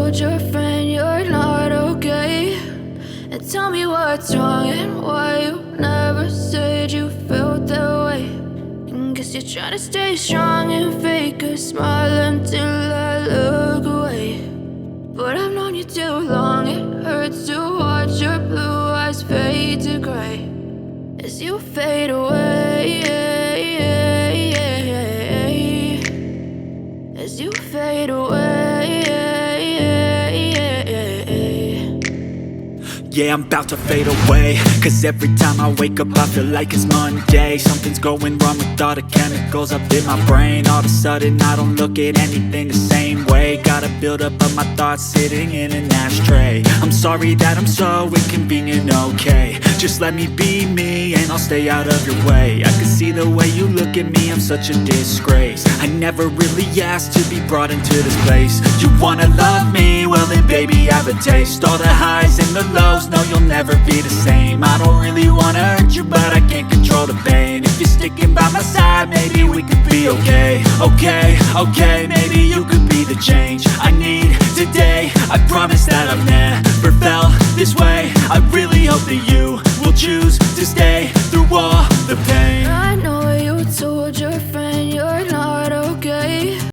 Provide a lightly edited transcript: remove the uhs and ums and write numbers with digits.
told your friend you're not okay, and tell me what's wrong and why you never said you felt that way. And guess you're trying to stay strong and fake a smile until I look away. But I've known you too long, it hurts to watch your blue eyes fade to gray as you fade away, as you fade away. Yeah, I'm about to fade away, cause every time I wake up I feel like it's Monday. Something's going wrong with all the chemicals up in my brain. All of a sudden I don't look at anything the same way. Gotta build up of my thoughts sitting in an ashtray. I'm sorry that I'm so inconvenient, okay. Just let me be me and I'll stay out of your way. I can see the way you look at me, I'm such a disgrace. I never really asked to be brought into this place. You wanna love me? Well then baby have a taste. All the highs and the lows, no you'll never be the same. I don't really wanna hurt you but I can't control the pain. If you're sticking by my side maybe we could be okay. Okay, maybe you could be the change I need today. I promise that I've never felt this way. I really hope that you